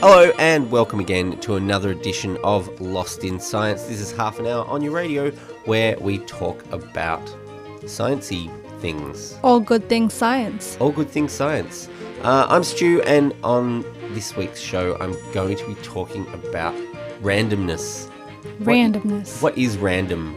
Hello and welcome again to another edition of Lost in Science. This is half an hour on your radio where we talk about sciencey things. All good things science. All good things science. I'm Stu, and on this week's show I'm going to be talking about randomness. Randomness. What is random?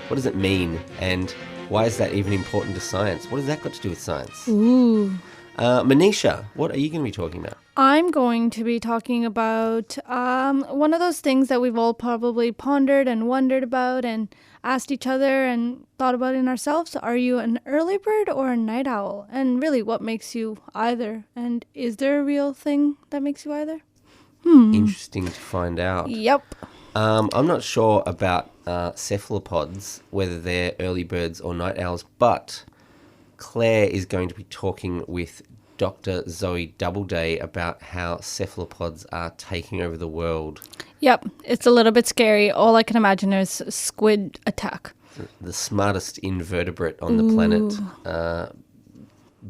What does it mean? And why is that even important to science? What has that got to do with science? Ooh. Manisha, what are you going to be talking about? I'm going to be talking about one of those things that we've all probably pondered and wondered about and asked each other and thought about in ourselves. Are you an early bird or a night owl? And really, what makes you either? And is there a real thing that makes you either? Interesting to find out. Yep. I'm not sure about cephalopods, whether they're early birds or night owls, but Claire is going to be talking with Dr. Zoe Doubleday about how cephalopods are taking over the world. Yep. It's a little bit scary. All I can imagine is squid attack. The smartest invertebrate on the planet,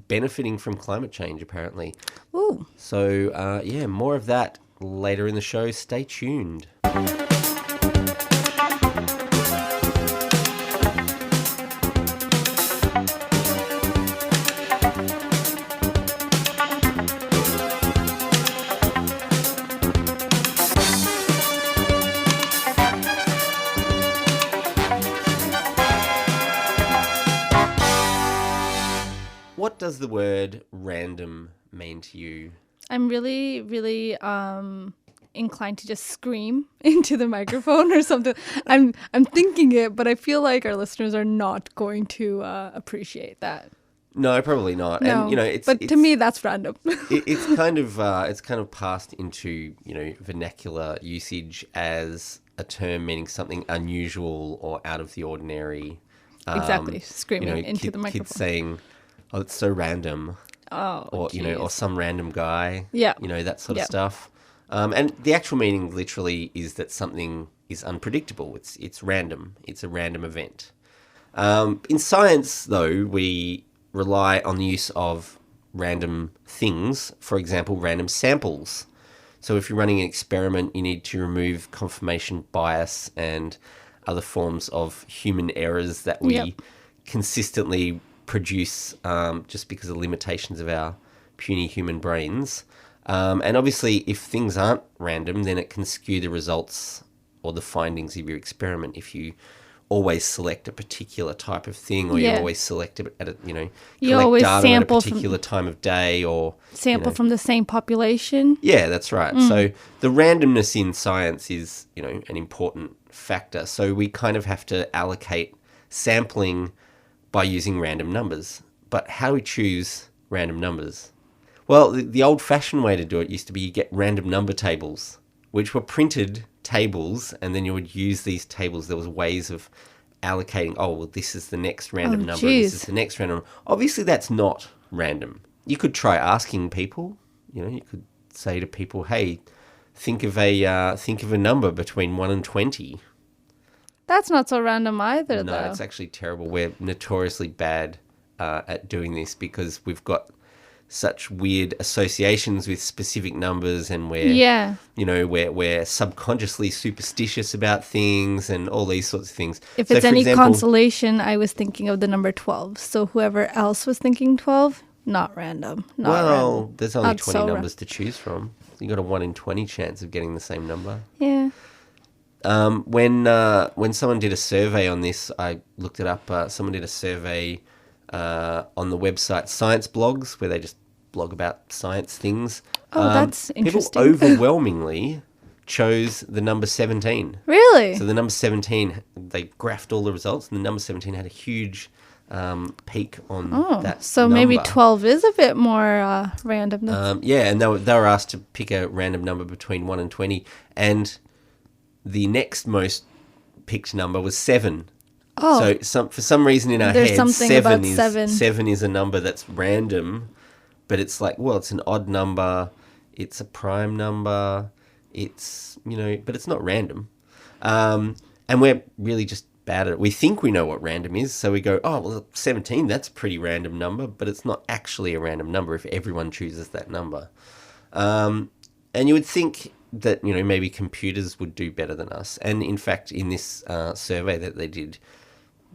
benefiting from climate change, apparently. Ooh. So, more of that later in the show. Stay tuned. What does the word random mean to you? I'm really, really inclined to just scream into the microphone or something. I'm thinking it, but I feel like our listeners are not going to appreciate that. No, probably not. No, And but to me, that's random. it's kind of passed into vernacular usage as a term meaning something unusual or out of the ordinary. Exactly, screaming into the microphone. Kids saying, "Oh, it's so random," or geez. or some random guy. Yeah, that sort of stuff. And the actual meaning literally is that something is unpredictable. It's random. It's a random event. In science, though, we rely on the use of random things. For example, random samples. So if you're running an experiment, you need to remove confirmation bias and other forms of human errors that we consistently produce just because of the limitations of our puny human brains. And obviously, if things aren't random, then it can skew the results or the findings of your experiment. If you always select a particular type of thing, or you always select it at you collect always data sample at a particular time of day, or sample from the same population. Yeah, that's right. So the randomness in science is an important factor. So we kind of have to allocate sampling by using random numbers. But how do we choose random numbers? Well, the old-fashioned way to do it used to be you get random number tables, which were printed tables, and then you would use these tables. There was ways of allocating, this is the next random number, this is the next random. Obviously, that's not random. You could try asking people, you could say to people, hey, think of a number between 1 and 20. That's not so random either, No, though. it's actually terrible. We're notoriously bad at doing this because we've got such weird associations with specific numbers, and we're subconsciously superstitious about things and all these sorts of things. If it's any consolation, I was thinking of the number 12. So whoever else was thinking 12, not random. Random. There's only 20 numbers to choose from. You got a 1 in 20 chance of getting the same number. Yeah. When someone did a survey on this, I looked it up. Someone did a survey on the website Science Blogs, where they just blog about science things. Oh, that's interesting. People overwhelmingly chose the number 17. Really? So the number 17, they graphed all the results, and the number 17 had a huge peak on that so number. Maybe 12 is a bit more random. And they were asked to pick a random number between 1 and 20, and the next most picked number was 7. Oh. So for some reason in our There's heads, something 7 about is 7. 7 is a number that's random, but it's like, well, it's an odd number, it's a prime number, it's but it's not random. And we're really just bad at it. We think we know what random is, so we go, 17, that's a pretty random number, but it's not actually a random number if everyone chooses that number. And you would think that, maybe computers would do better than us. And in fact, in this survey that they did,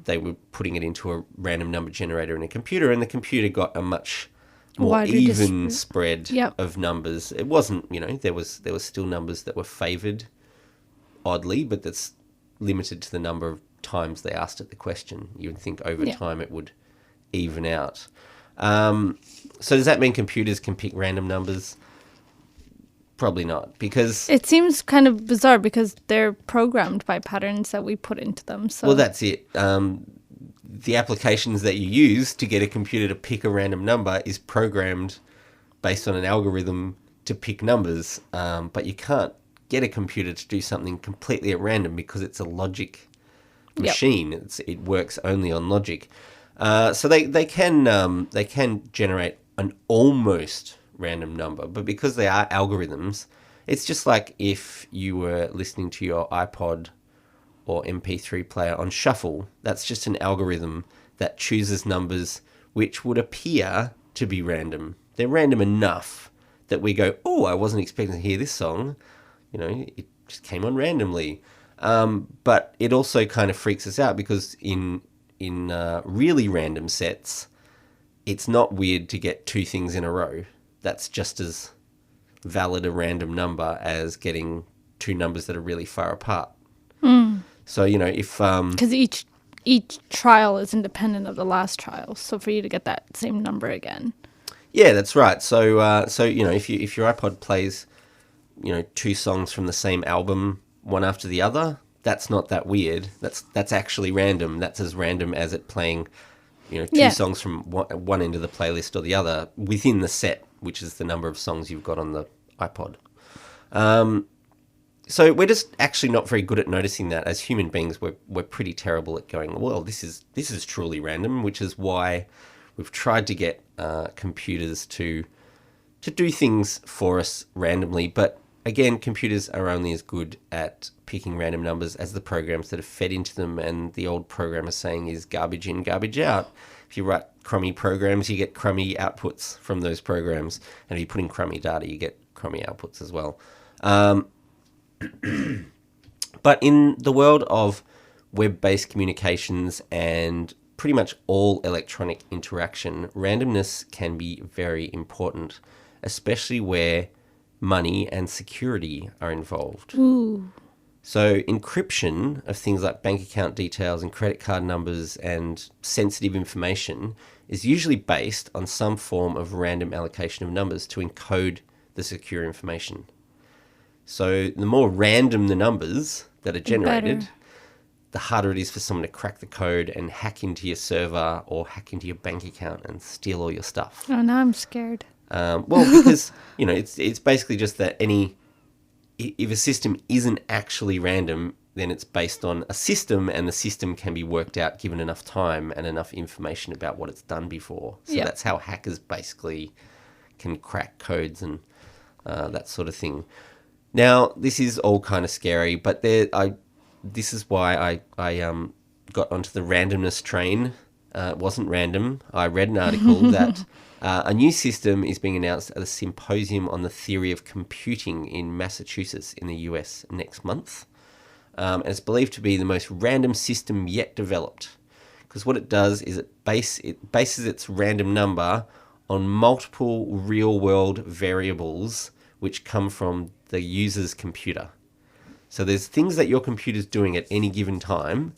they were putting it into a random number generator in a computer, and the computer got a much more Wider even spread Yep. of numbers. It wasn't, there was still numbers that were favoured oddly, but that's limited to the number of times they asked it the question. You would think over time it would even out. So does that mean computers can pick random numbers? Probably not, because... It seems kind of bizarre because they're programmed by patterns that we put into them. So Well, that's it. The applications that you use to get a computer to pick a random number is programmed based on an algorithm to pick numbers. But you can't get a computer to do something completely at random because it's a logic machine. It works only on logic. So they can generate an almost random number, but because they are algorithms, it's just like if you were listening to your iPod or MP3 player on shuffle. That's just an algorithm that chooses numbers which would appear to be random. They're random enough that we go, oh, I wasn't expecting to hear this song. It just came on randomly. But it also kind of freaks us out because in really random sets, it's not weird to get two things in a row. That's just as valid a random number as getting two numbers that are really far apart. So, if... because each trial is independent of the last trial. So for you to get that same number again. Yeah, that's right. So, if your iPod plays, two songs from the same album, one after the other, that's not that weird. That's actually random. That's as random as it playing, two songs from one end of the playlist or the other within the set, which is the number of songs you've got on the iPod. So we're just actually not very good at noticing that. As human beings, we're pretty terrible at going, well, this is truly random, which is why we've tried to get computers to do things for us randomly. But again, computers are only as good at picking random numbers as the programs that are fed into them. And the old programmer saying is garbage in, garbage out. If you write crummy programs, you get crummy outputs from those programs. And if you put in crummy data, you get crummy outputs as well. But in the world of web-based communications and pretty much all electronic interaction, randomness can be very important, especially where money and security are involved. Ooh. So encryption of things like bank account details and credit card numbers and sensitive information is usually based on some form of random allocation of numbers to encode the secure information. So the more random the numbers that are generated, the harder it is for someone to crack the code and hack into your server or hack into your bank account and steal all your stuff. Oh, now I'm scared. Well, because, it's basically just that if a system isn't actually random, then it's based on a system, and the system can be worked out given enough time and enough information about what it's done before. So that's how hackers basically can crack codes and that sort of thing. Now, this is all kind of scary, but this is why I got onto the randomness train. It wasn't random. I read an article that a new system is being announced at a symposium on the theory of computing in Massachusetts in the US next month. And it's believed to be the most random system yet developed. Because what it does is it bases its random number on multiple real-world variables which come from the user's computer. So there's things that your computer's doing at any given time,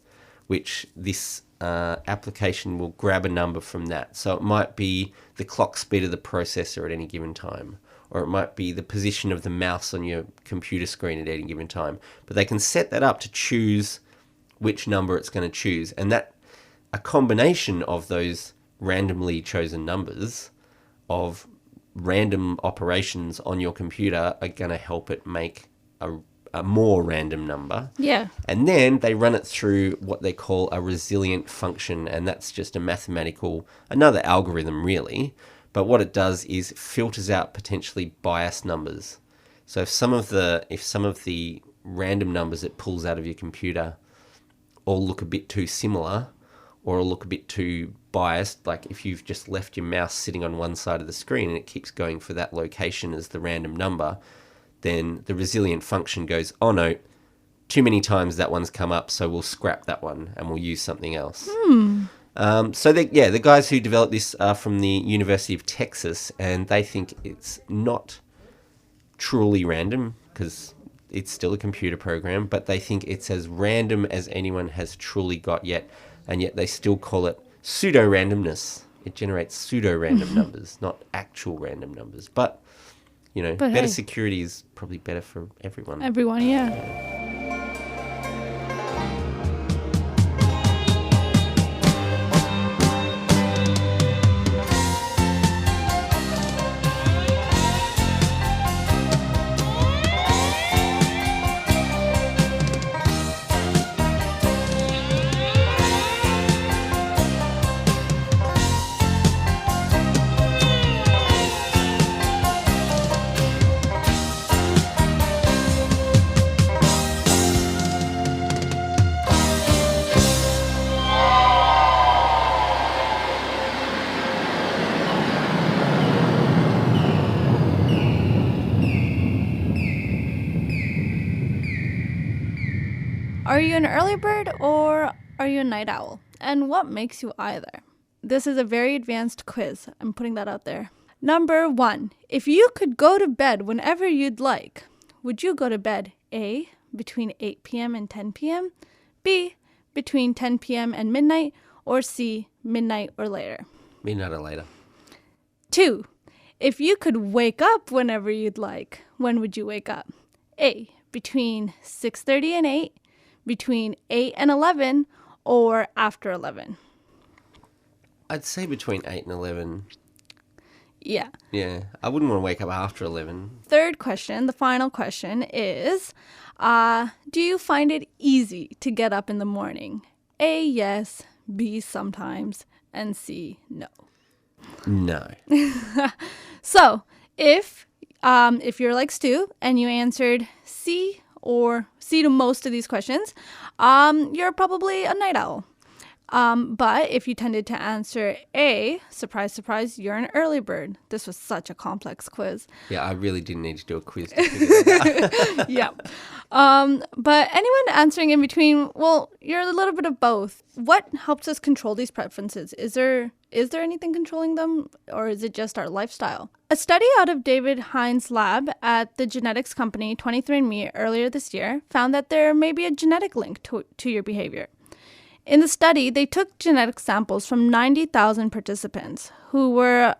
which this application will grab a number from that. So it might be the clock speed of the processor at any given time, or it might be the position of the mouse on your computer screen at any given time. But they can set that up to choose which number it's going to choose. And that a combination of those randomly chosen numbers of random operations on your computer are going to help it make a more random number. Yeah. And then they run it through what they call a resilient function, and that's just another algorithm really. But what it does is filters out potentially biased numbers. So if some of the random numbers it pulls out of your computer all look a bit too similar or look a bit too biased, like if you've just left your mouse sitting on one side of the screen and it keeps going for that location as the random number, then the resilient function goes, oh no, too many times that one's come up, so we'll scrap that one and we'll use something else. The guys who developed this are from the University of Texas, and they think it's not truly random because it's still a computer program, but they think it's as random as anyone has truly got yet, and yet they still call it pseudo-randomness. It generates pseudo-random numbers, not actual random numbers. But, better security is probably better for everyone. Everyone, yeah. Are you an early bird or are you a night owl? And what makes you either? This is a very advanced quiz. I'm putting that out there. Number 1. If you could go to bed whenever you'd like, would you go to bed A, between 8 p.m. and 10 p.m., B, between 10 p.m. and midnight, or C, midnight or later? Midnight or later. 2. If you could wake up whenever you'd like, when would you wake up? A, between 6:30 and 8, between 8 and 11, or after 11? I'd say between 8 and 11. Yeah. Yeah, I wouldn't want to wake up after 11. Third question, the final question is, do you find it easy to get up in the morning? A, yes, B, sometimes, and C, no. No. So, if you're like Stu and you answered C or C to most of these questions, you're probably a night owl. But if you tended to answer A, surprise, surprise, you're an early bird. This was such a complex quiz. Yeah, I really didn't need to do a quiz to figure that out. Yeah. But anyone answering in between, well, you're a little bit of both. What helps us control these preferences? Is there anything controlling them, or is it just our lifestyle? A study out of David Hines' lab at the genetics company 23andMe earlier this year found that there may be a genetic link to your behavior. In the study, they took genetic samples from 90,000 participants who were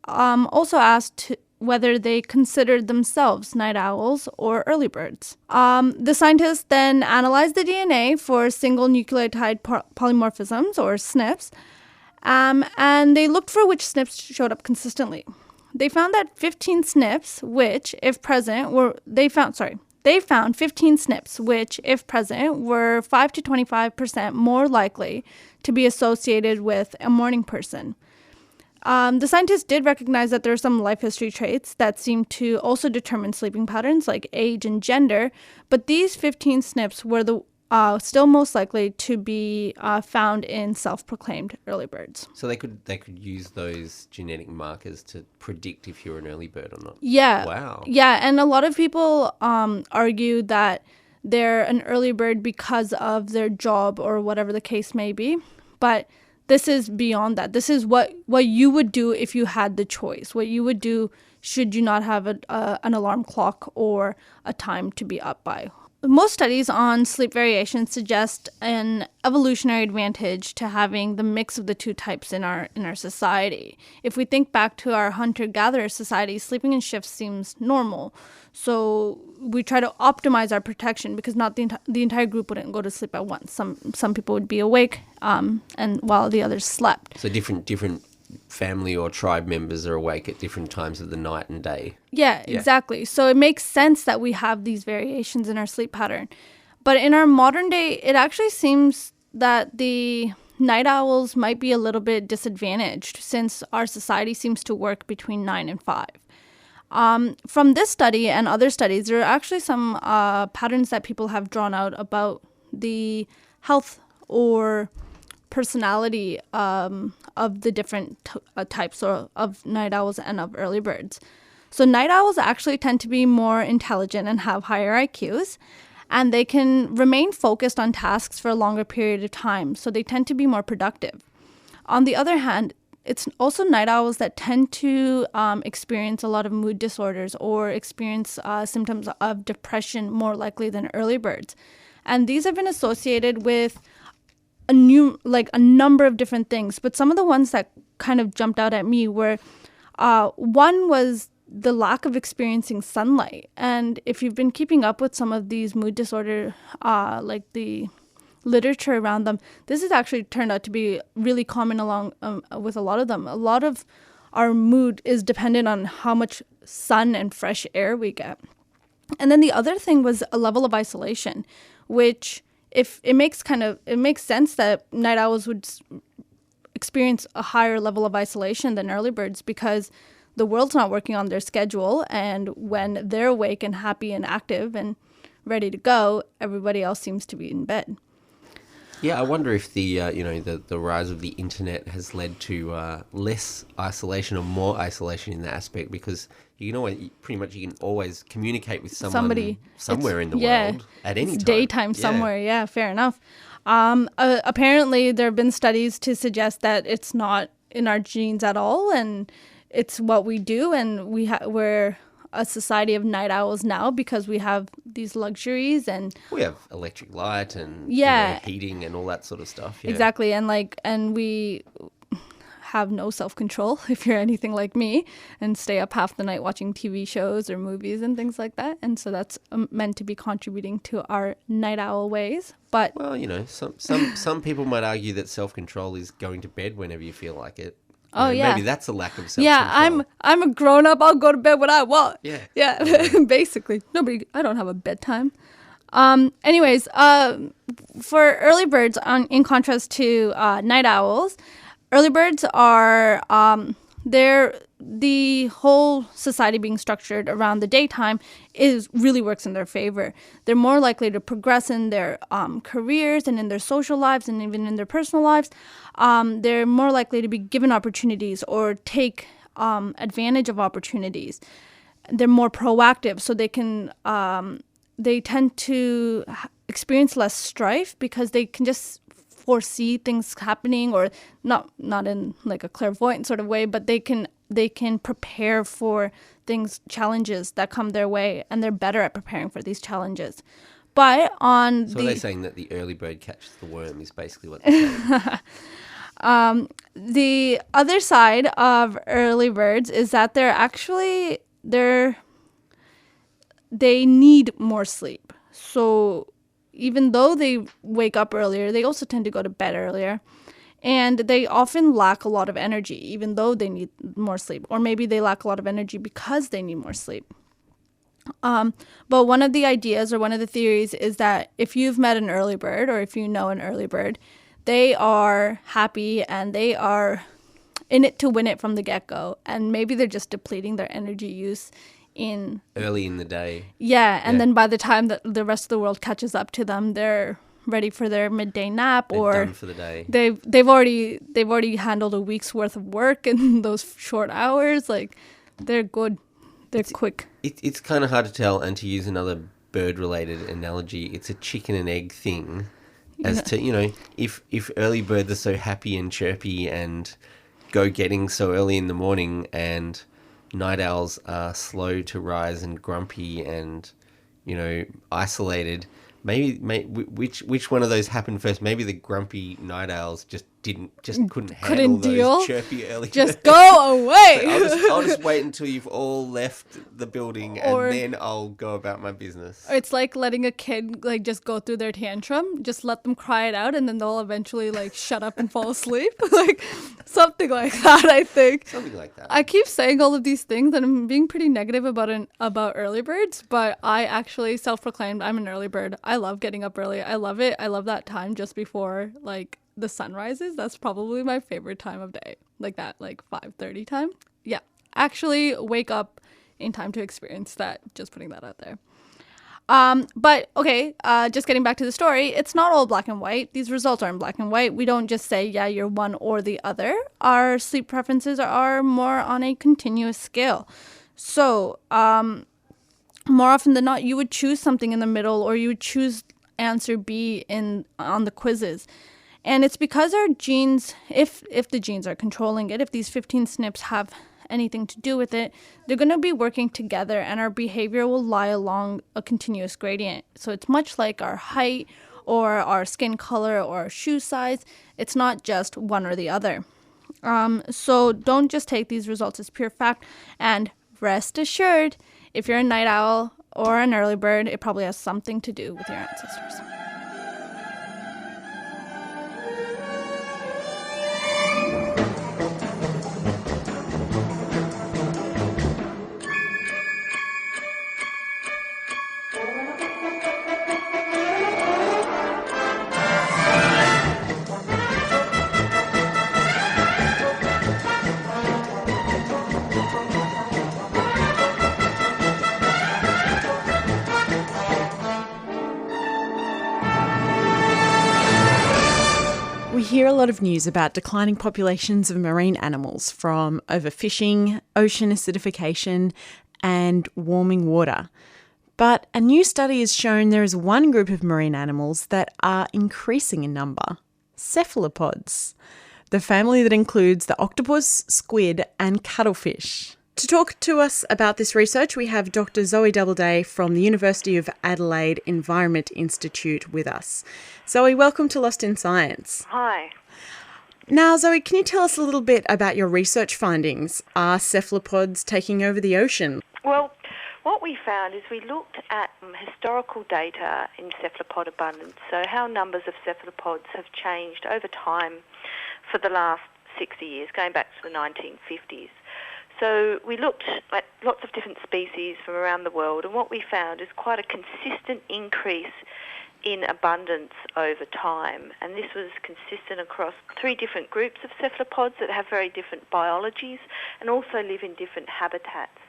also asked whether they considered themselves night owls or early birds. The scientists then analyzed the DNA for single nucleotide polymorphisms, or SNPs, and they looked for which SNPs showed up consistently. They found that 15 SNPs, which, if present, They found 15 SNPs, which, if present, were 5 to 25% more likely to be associated with a morning person. The scientists did recognize that there are some life history traits that seem to also determine sleeping patterns, like age and gender, but these 15 SNPs were the still most likely to be found in self-proclaimed early birds. So they could use those genetic markers to predict if you're an early bird or not. Yeah. Wow. Yeah, and a lot of people argue that they're an early bird because of their job or whatever the case may be. But this is beyond that. This is what you would do if you had the choice. What you would do should you not have an alarm clock or a time to be up by. Most studies on sleep variation suggest an evolutionary advantage to having the mix of the two types in our society. If we think back to our hunter-gatherer society, sleeping in shifts seems normal. So we try to optimize our protection because not the entire group wouldn't go to sleep at once. Some people would be awake, and while the others slept. So different family or tribe members are awake at different times of the night and day. Yeah, exactly. So it makes sense that we have these variations in our sleep pattern. But in our modern day, it actually seems that the night owls might be a little bit disadvantaged since our society seems to work between 9 and 5. From this study and other studies, there are actually some patterns that people have drawn out about the health or personality of the different types of night owls and of early birds. So night owls actually tend to be more intelligent and have higher IQs, and they can remain focused on tasks for a longer period of time. So they tend to be more productive. On the other hand, it's also night owls that tend to experience a lot of mood disorders or experience symptoms of depression more likely than early birds. And these have been associated with a number of different things. But some of the ones that kind of jumped out at me were, one was the lack of experiencing sunlight. And if you've been keeping up with some of these mood disorder, like the literature around them, this has actually turned out to be really common along with a lot of them. A lot of our mood is dependent on how much sun and fresh air we get. And then the other thing was a level of isolation, which if it makes sense that night owls would experience a higher level of isolation than early birds, because the world's not working on their schedule, and when they're awake and happy and active and ready to go, everybody else seems to be in bed. Yeah, I wonder if the the rise of the internet has led to less isolation or more isolation in that aspect, because you can always communicate with somebody somewhere in the world at any time. Daytime somewhere, yeah, fair enough. Apparently, there have been studies to suggest that it's not in our genes at all, and it's what we do, and we're a society of night owls now because we have these luxuries, and we have electric light and heating and all that sort of stuff. Yeah. Exactly, and we have no self-control if you're anything like me, and stay up half the night watching TV shows or movies and things like that. And so that's meant to be contributing to our night owl ways. But some people might argue that self-control is going to bed whenever you feel like it. Maybe that's a lack of self-control. Yeah, I'm a grown-up. I'll go to bed when I want. Yeah. Basically. I don't have a bedtime. Anyways, for early birds, in contrast to night owls, early birds are, the whole society being structured around the daytime really works in their favor. They're more likely to progress in their careers and in their social lives and even in their personal lives. They're more likely to be given opportunities or take advantage of opportunities. They're more proactive, so they tend to experience less strife because they can just foresee things happening, or not in like a clairvoyant sort of way, but they can prepare for challenges that come their way, and they're better at preparing for these challenges. But are they saying that the early bird catches the worm is basically what they're saying? The other side of early birds is that they need more sleep. So even though they wake up earlier, they also tend to go to bed earlier. And they often lack a lot of energy, even though they need more sleep. Or maybe they lack a lot of energy because they need more sleep. But one of the ideas, or one of the theories, is that if you've met an early bird, or if you know an early bird, they are happy and they are in it to win it from the get-go. And maybe they're just depleting their energy use early in the day. Yeah, and then by the time that the rest of the world catches up to them, they're ready for their midday nap, they're or done for the day. They've already handled a week's worth of work in those short hours. Like, they're good. They're quick. It's kind of hard to tell, and to use another bird-related analogy, it's a chicken and egg thing. If early birds are so happy and chirpy and go-getting so early in the morning, and night owls are slow to rise and grumpy and, isolated. Maybe which one of those happened first? Maybe the grumpy night owls just couldn't handle those chirpy early. Just go away. So I'll just wait until you've all left the building, and then I'll go about my business. It's like letting a kid just go through their tantrum. Just let them cry it out, and then they'll eventually shut up and fall asleep. Something like that, I think. Something like that. I keep saying all of these things, and I'm being pretty negative about early birds, but I actually self-proclaimed I'm an early bird. I love getting up early. I love it. I love that time just before the sun rises. That's probably my favorite time of day. Like that 5:30 time. Yeah. Actually wake up in time to experience that. Just putting that out there. But okay, just getting back to the story, it's not all black and white. These results aren't black and white. We don't just say, yeah, you're one or the other. Our sleep preferences are more on a continuous scale. So, more often than not, you would choose something in the middle, or you would choose answer B on the quizzes. And it's because our genes, if the genes are controlling it, if these 15 SNPs have anything to do with it, they're going to be working together, and our behavior will lie along a continuous gradient. So it's much like our height or our skin color or our shoe size. It's not just one or the other. So don't just take these results as pure fact, and rest assured, if you're a night owl or an early bird, it probably has something to do with your ancestors. We hear a lot of news about declining populations of marine animals from overfishing, ocean acidification, and warming water. But a new study has shown there is one group of marine animals that are increasing in number: cephalopods, the family that includes the octopus, squid, and cuttlefish. To talk to us about this research, we have Dr. Zoe Doubleday from the University of Adelaide Environment Institute with us. Zoe, welcome to Lost in Science. Hi. Now, Zoe, can you tell us a little bit about your research findings? Are cephalopods taking over the ocean? Well, what we found is we looked at historical data in cephalopod abundance, so how numbers of cephalopods have changed over time for the last 60 years, going back to the 1950s. So we looked at lots of different species from around the world, and what we found is quite a consistent increase in abundance over time. And this was consistent across 3 different groups of cephalopods that have very different biologies and also live in different habitats.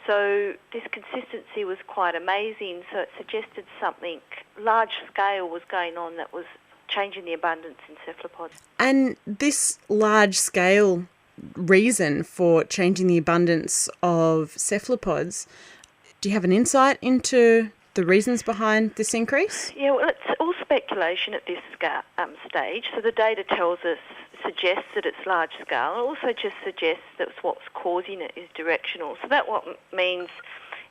So this consistency was quite amazing, so it suggested something large scale was going on that was changing the abundance in cephalopods. And this large scale reason for changing the abundance of cephalopods, do you have an insight into the reasons behind this increase? Yeah, well, it's all speculation at this stage. So the data suggests that it's large scale. It also just suggests that what's causing it is directional. So that what means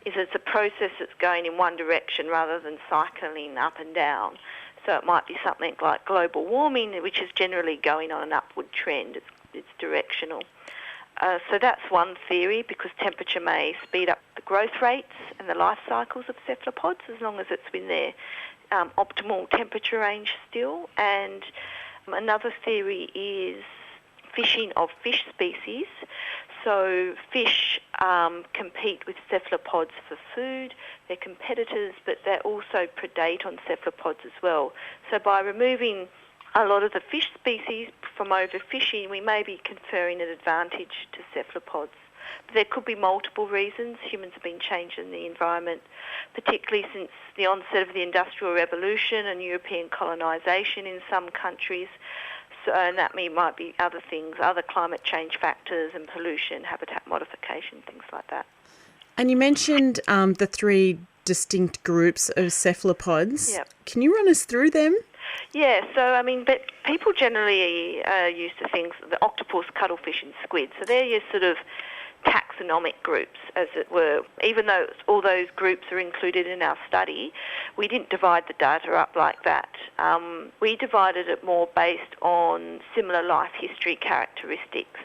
is it's a process that's going in one direction rather than cycling up and down. So it might be something like global warming, which is generally going on an upward trend. It's directional. So that's one theory, because temperature may speed up the growth rates and the life cycles of cephalopods as long as it's in their optimal temperature range still. And another theory is fishing of fish species. So fish compete with cephalopods for food. They're competitors, but they also predate on cephalopods as well. So by removing a lot of the fish species from overfishing, we may be conferring an advantage to cephalopods. But there could be multiple reasons. Humans have been changing the environment, particularly since the onset of the Industrial Revolution and European colonisation in some countries. So, and that might be other things, other climate change factors and pollution, habitat modification, things like that. And you mentioned the 3 distinct groups of cephalopods. Yep. Can you run us through them? Yeah, so, but people generally are used to things, the octopus, cuttlefish and squid. So they're your sort of taxonomic groups, as it were. Even though all those groups are included in our study, we didn't divide the data up like that. We divided it more based on similar life history characteristics.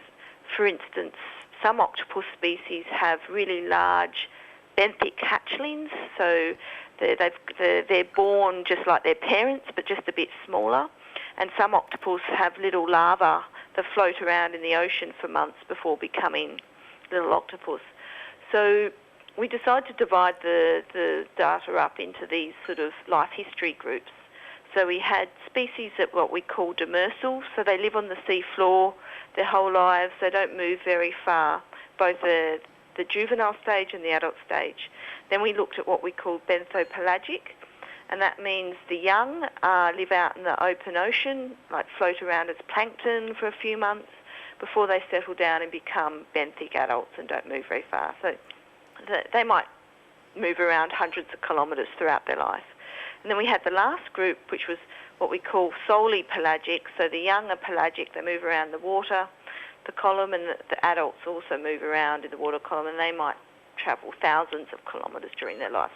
For instance, some octopus species have really large benthic hatchlings, so they're born just like their parents, but just a bit smaller. And some octopus have little larvae that float around in the ocean for months before becoming little octopus. So we decided to divide the data up into these sort of life history groups. So we had species that what we call demersal, so they live on the sea floor their whole lives. They don't move very far, both the juvenile stage and the adult stage. Then we looked at what we call benthopelagic, and that means the young live out in the open ocean, like float around as plankton for a few months before they settle down and become benthic adults and don't move very far. So they might move around hundreds of kilometres throughout their life. And then we had the last group, which was what we call solely pelagic. So the young are pelagic, they move around the water, the column, and the adults also move around in the water column, and they might travel thousands of kilometres during their life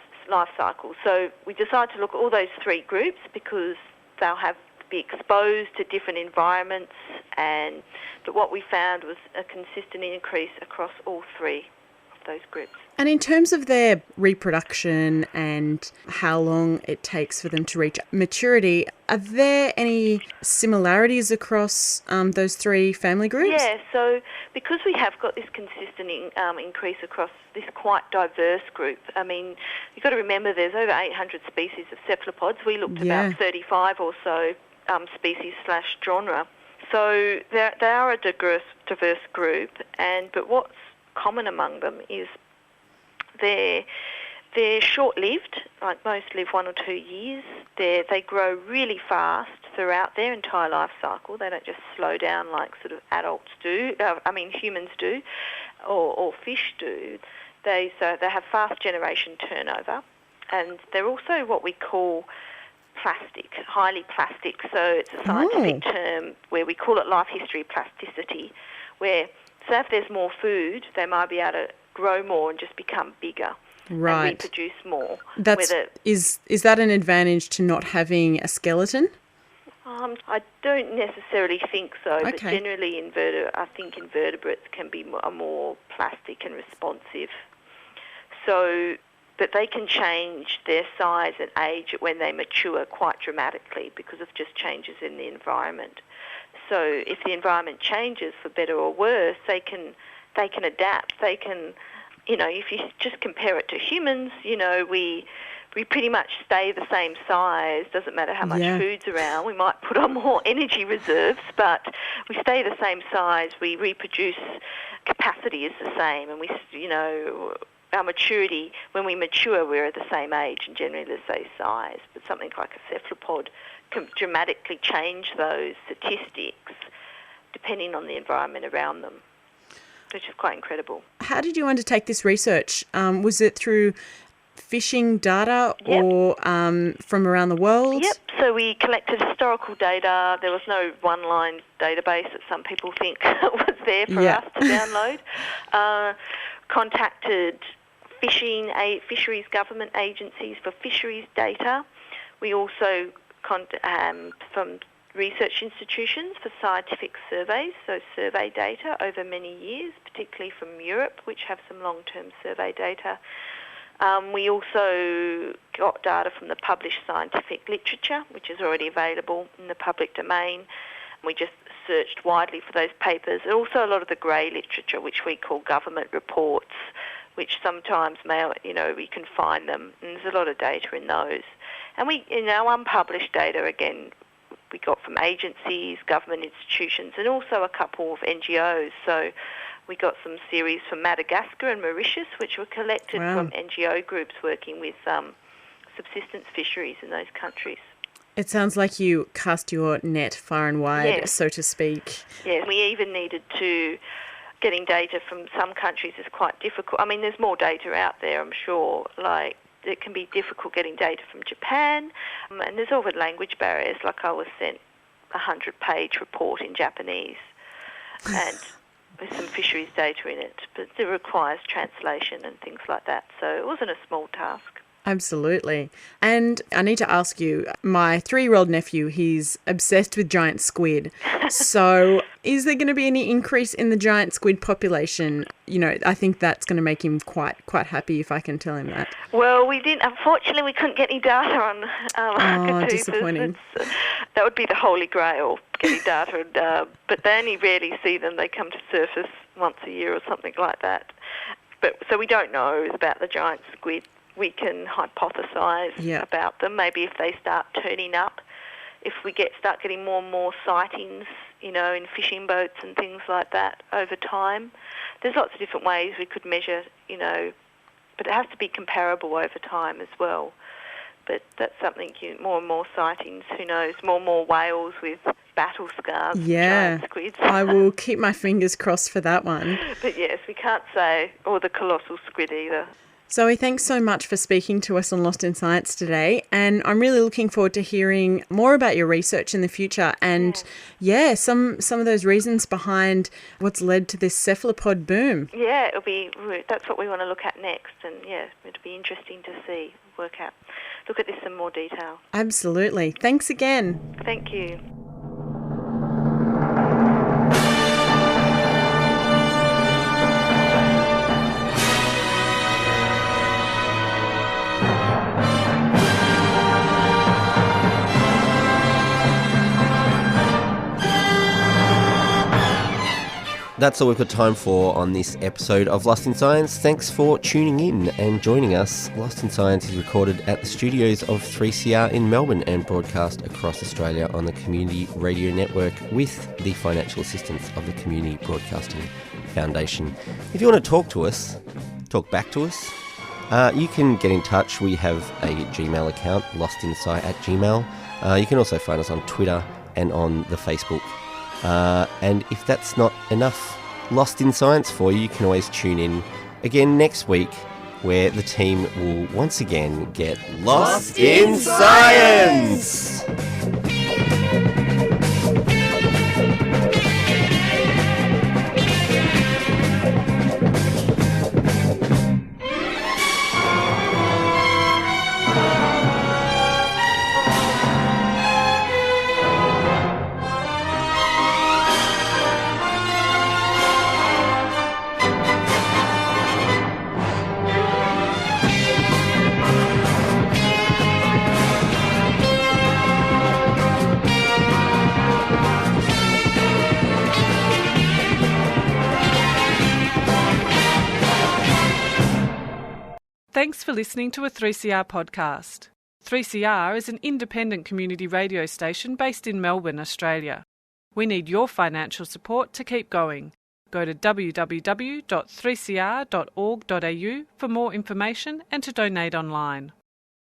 cycle. So we decided to look at all those three groups because they'll have to be exposed to different environments, but what we found was a consistent increase across all three of those groups. And in terms of their reproduction and how long it takes for them to reach maturity, are there any similarities across those three family groups? Yeah, so because we have got this consistent increase across this quite diverse group, I mean, you've got to remember there's over 800 species of cephalopods. We looked about 35 or so species/genre. So they are a diverse group, but what's common among them is they're short-lived, like most live 1 or 2 years. They grow really fast throughout their entire life cycle. They don't just slow down like sort of adults do, humans do, or fish do. They have fast generation turnover, and they're also what we call plastic, highly plastic. So it's a scientific term where we call it life history plasticity, where so if there's more food, they might be able to grow more and just become bigger and reproduce more. Is that an advantage to not having a skeleton? I don't necessarily think so, but generally I think invertebrates can be more plastic and responsive. So, but they can change their size and age when they mature quite dramatically because of just changes in the environment. So if the environment changes for better or worse, they can adapt. They can, if you just compare it to humans, we pretty much stay the same size. Doesn't matter how much food's around. We might put on more energy reserves, but we stay the same size. We reproduce capacity is the same, and our maturity, when we mature, we're at the same age and generally the same size. But something like a cephalopod can dramatically change those statistics depending on the environment around them, which is quite incredible. How did you undertake this research? Was it through fishing data or from around the world? Yep, so we collected historical data. There was no one-line database that some people think was there for us to download. Contacted fisheries government agencies for fisheries data. We also from research institutions for scientific surveys, so survey data over many years, particularly from Europe, which have some long-term survey data. We also got data from the published scientific literature, which is already available in the public domain. We just searched widely for those papers, and also a lot of the grey literature, which we call government reports, which sometimes we can find them, and there's a lot of data in those. And we, unpublished data, again, we got from agencies, government institutions, and also a couple of NGOs. So we got some series from Madagascar and Mauritius, which were collected from NGO groups working with subsistence fisheries in those countries. It sounds like you cast your net far and wide, so to speak. Yeah, we even needed to... Getting data from some countries is quite difficult. I mean, there's more data out there, I'm sure. Like, it can be difficult getting data from Japan, and there's always language barriers. Like, I was sent a 100-page report in Japanese, and with some fisheries data in it, but it requires translation and things like that. So it wasn't a small task. Absolutely. And I need to ask you, my 3-year-old nephew, he's obsessed with giant squid. So is there going to be any increase in the giant squid population? I think that's going to make him quite happy if I can tell him that. Well, we didn't. Unfortunately, we couldn't get any data on cockatoos. Disappointing. That would be the holy grail, getting data. But they only rarely see them. They come to surface once a year or something like that. So we don't know about the giant squid. We can hypothesise about them. Maybe if they start turning up, if we start getting more and more sightings, in fishing boats and things like that over time. There's lots of different ways we could measure, but it has to be comparable over time as well. But that's something, more and more sightings, who knows, more and more whales with battle scars of Yeah, giant squids. I will keep my fingers crossed for that one. But yes, we can't say, or the colossal squid either. Zoe, thanks so much for speaking to us on Lost in Science today, and I'm really looking forward to hearing more about your research in the future and, some of those reasons behind what's led to this cephalopod boom. Yeah, that's what we want to look at next, and it'll be interesting to look at this in more detail. Absolutely. Thanks again. Thank you. That's all we've got time for on this episode of Lost in Science. Thanks for tuning in and joining us. Lost in Science is recorded at the studios of 3CR in Melbourne and broadcast across Australia on the Community Radio Network with the financial assistance of the Community Broadcasting Foundation. If you want to talk back to us, you can get in touch. We have a Gmail account, lostinsight@gmail. You can also find us on Twitter and on the Facebook. And if that's not enough Lost in Science for you, you can always tune in again next week where the team will once again get Lost in Science! Thanks for listening to a 3CR podcast. 3CR is an independent community radio station based in Melbourne, Australia. We need your financial support to keep going. Go to www.3cr.org.au for more information and to donate online.